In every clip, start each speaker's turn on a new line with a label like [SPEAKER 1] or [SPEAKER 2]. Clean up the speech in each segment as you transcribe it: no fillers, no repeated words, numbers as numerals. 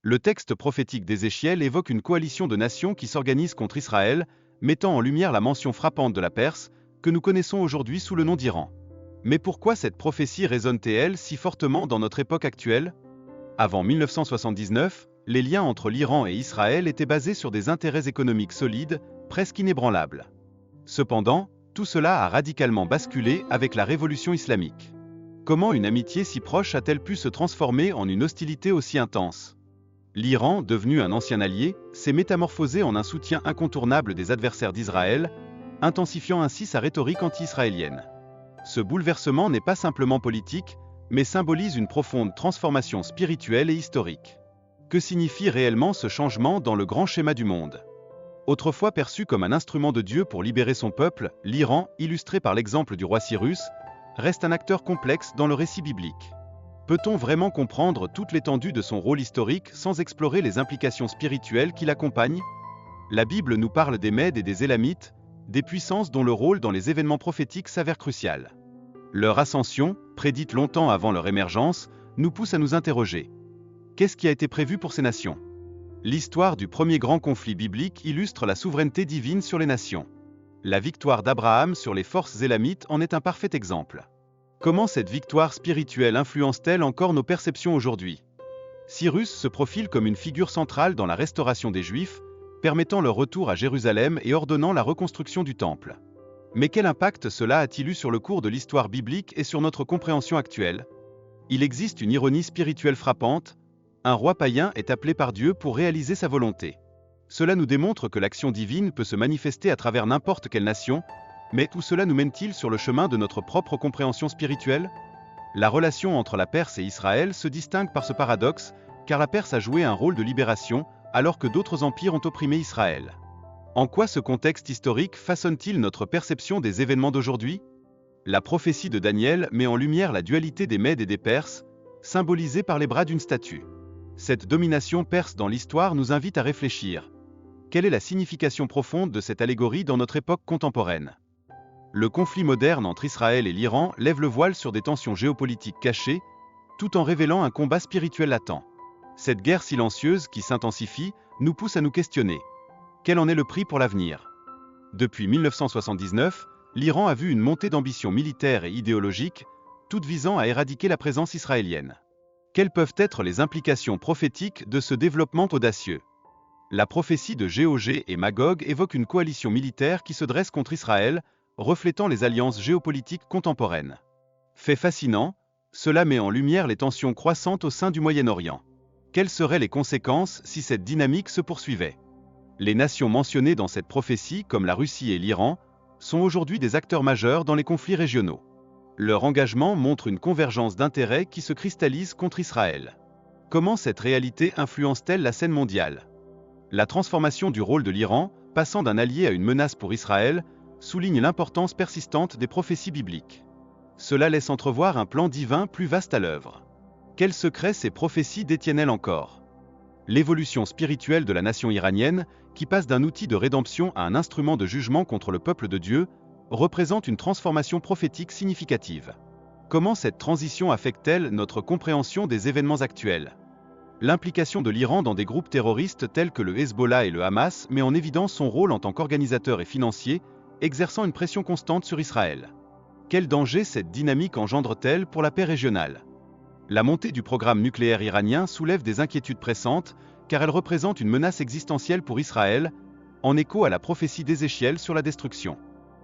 [SPEAKER 1] Le texte prophétique d'Ézéchiel évoque une coalition de nations qui s'organisent contre Israël, mettant en lumière la mention frappante de la Perse, que nous connaissons aujourd'hui sous le nom d'Iran. Mais pourquoi cette prophétie résonne-t-elle si fortement dans notre époque actuelle? Avant 1979, les liens entre l'Iran et Israël étaient basés sur des intérêts économiques solides, presque inébranlables. Cependant, tout cela a radicalement basculé avec la révolution islamique. Comment une amitié si proche a-t-elle pu se transformer en une hostilité aussi intense? L'Iran, devenu un ancien allié, s'est métamorphosé en un soutien incontournable des adversaires d'Israël, intensifiant ainsi sa rhétorique anti-israélienne. Ce bouleversement n'est pas simplement politique, mais symbolise une profonde transformation spirituelle et historique. Que signifie réellement ce changement dans le grand schéma du monde? Autrefois perçu comme un instrument de Dieu pour libérer son peuple, l'Iran, illustré par l'exemple du roi Cyrus, reste un acteur complexe dans le récit biblique. Peut-on vraiment comprendre toute l'étendue de son rôle historique sans explorer les implications spirituelles qui l'accompagnent? La Bible nous parle des Mèdes et des Élamites, des puissances dont le rôle dans les événements prophétiques s'avère crucial. Leur ascension, prédite longtemps avant leur émergence, nous pousse à nous interroger. Qu'est-ce qui a été prévu pour ces nations? L'histoire du premier grand conflit biblique illustre la souveraineté divine sur les nations. La victoire d'Abraham sur les forces élamites en est un parfait exemple. Comment cette victoire spirituelle influence-t-elle encore nos perceptions aujourd'hui? Cyrus se profile comme une figure centrale dans la restauration des Juifs, permettant leur retour à Jérusalem et ordonnant la reconstruction du Temple. Mais quel impact cela a-t-il eu sur le cours de l'histoire biblique et sur notre compréhension actuelle? Il existe une ironie spirituelle frappante. Un roi païen est appelé par Dieu pour réaliser sa volonté. Cela nous démontre que l'action divine peut se manifester à travers n'importe quelle nation, mais tout cela nous mène-t-il sur le chemin de notre propre compréhension spirituelle? La relation entre la Perse et Israël se distingue par ce paradoxe, car la Perse a joué un rôle de libération, alors que d'autres empires ont opprimé Israël. En quoi ce contexte historique façonne-t-il notre perception des événements d'aujourd'hui? La prophétie de Daniel met en lumière la dualité des Mèdes et des Perses, symbolisée par les bras d'une statue. Cette domination perse dans l'histoire nous invite à réfléchir. Quelle est la signification profonde de cette allégorie dans notre époque contemporaine? Le conflit moderne entre Israël et l'Iran lève le voile sur des tensions géopolitiques cachées, tout en révélant un combat spirituel latent. Cette guerre silencieuse qui s'intensifie nous pousse à nous questionner. Quel en est le prix pour l'avenir? Depuis 1979, l'Iran a vu une montée d'ambition militaire et idéologique, toutes visant à éradiquer la présence israélienne. Quelles peuvent être les implications prophétiques de ce développement audacieux? La prophétie de Gog et Magog évoque une coalition militaire qui se dresse contre Israël, reflétant les alliances géopolitiques contemporaines. Fait fascinant, cela met en lumière les tensions croissantes au sein du Moyen-Orient. Quelles seraient les conséquences si cette dynamique se poursuivait? Les nations mentionnées dans cette prophétie, comme la Russie et l'Iran, sont aujourd'hui des acteurs majeurs dans les conflits régionaux. Leur engagement montre une convergence d'intérêts qui se cristallise contre Israël. Comment cette réalité influence-t-elle la scène mondiale? La transformation du rôle de l'Iran, passant d'un allié à une menace pour Israël, souligne l'importance persistante des prophéties bibliques. Cela laisse entrevoir un plan divin plus vaste à l'œuvre. Quels secrets ces prophéties détiennent-elles encore? L'évolution spirituelle de la nation iranienne, qui passe d'un outil de rédemption à un instrument de jugement contre le peuple de Dieu, représente une transformation prophétique significative. Comment cette transition affecte-t-elle notre compréhension des événements actuels? L'implication de l'Iran dans des groupes terroristes tels que le Hezbollah et le Hamas met en évidence son rôle en tant qu'organisateur et financier, exerçant une pression constante sur Israël. Quel danger cette dynamique engendre-t-elle pour la paix régionale? La montée du programme nucléaire iranien soulève des inquiétudes pressantes, car elle représente une menace existentielle pour Israël, en écho à la prophétie d'Ézéchiel sur la destruction.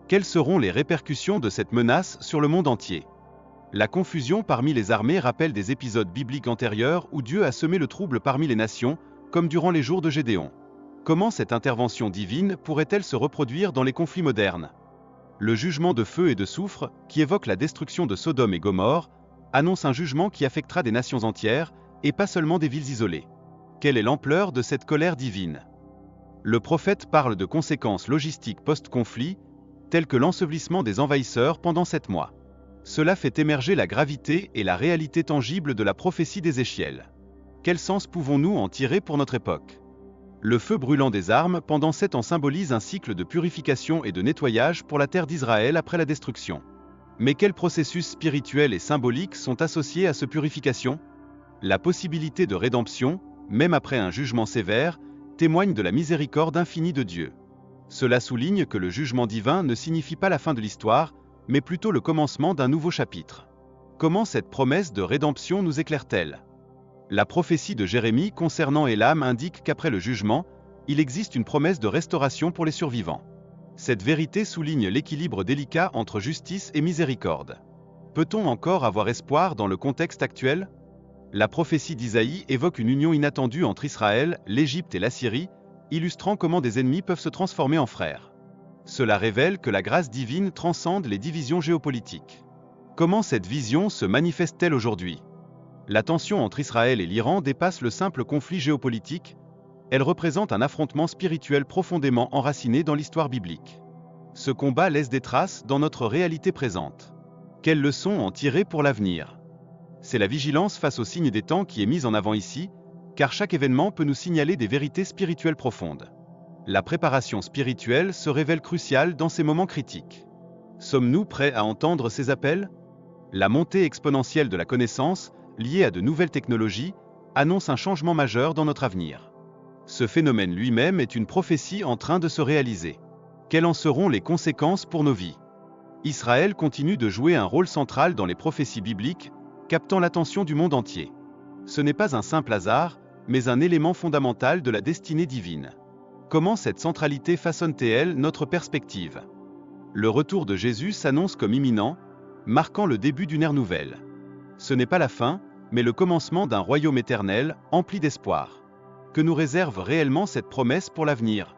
[SPEAKER 1] Quelles seront les répercussions de cette menace sur le monde entier? La confusion parmi les armées rappelle des épisodes bibliques antérieurs où Dieu a semé le trouble parmi les nations, comme durant les jours de Gédéon. Comment cette intervention divine pourrait-elle se reproduire dans les conflits modernes? Le jugement de feu et de soufre, qui évoque la destruction de Sodome et Gomorrhe, annonce un jugement qui affectera des nations entières, et pas seulement des villes isolées. Quelle est l'ampleur de cette colère divine? Le prophète parle de conséquences logistiques post-conflit, telles que l'ensevelissement des envahisseurs pendant 7 mois. Cela fait émerger la gravité et la réalité tangible de la prophétie d'Ézéchiel. Quel sens pouvons-nous en tirer pour notre époque? Le feu brûlant des armes pendant 7 ans symbolise un cycle de purification et de nettoyage pour la terre d'Israël après la destruction. Mais quels processus spirituels et symboliques sont associés à cette purification? La possibilité de rédemption, même après un jugement sévère, témoigne de la miséricorde infinie de Dieu. Cela souligne que le jugement divin ne signifie pas la fin de l'histoire, mais plutôt le commencement d'un nouveau chapitre. Comment cette promesse de rédemption nous éclaire-t-elle? La prophétie de Jérémie concernant Élam indique qu'après le jugement, il existe une promesse de restauration pour les survivants. Cette vérité souligne l'équilibre délicat entre justice et miséricorde. Peut-on encore avoir espoir dans le contexte actuel? La prophétie d'Isaïe évoque une union inattendue entre Israël, l'Égypte et l'Assyrie, illustrant comment des ennemis peuvent se transformer en frères. Cela révèle que la grâce divine transcende les divisions géopolitiques. Comment cette vision se manifeste-t-elle aujourd'hui? La tension entre Israël et l'Iran dépasse le simple conflit géopolitique, elle représente un affrontement spirituel profondément enraciné dans l'histoire biblique. Ce combat laisse des traces dans notre réalité présente. Quelles leçons en tirer pour l'avenir? C'est la vigilance face aux signes des temps qui est mise en avant ici, car chaque événement peut nous signaler des vérités spirituelles profondes. La préparation spirituelle se révèle cruciale dans ces moments critiques. Sommes-nous prêts à entendre ces appels? La montée exponentielle de la connaissance, liée à de nouvelles technologies, annonce un changement majeur dans notre avenir. Ce phénomène lui-même est une prophétie en train de se réaliser. Quelles en seront les conséquences pour nos vies? Israël continue de jouer un rôle central dans les prophéties bibliques, captant l'attention du monde entier. Ce n'est pas un simple hasard, mais un élément fondamental de la destinée divine. Comment cette centralité façonne-t-elle notre perspective? Le retour de Jésus s'annonce comme imminent, marquant le début d'une ère nouvelle. Ce n'est pas la fin, mais le commencement d'un royaume éternel, empli d'espoir. Que nous réserve réellement cette promesse pour l'avenir?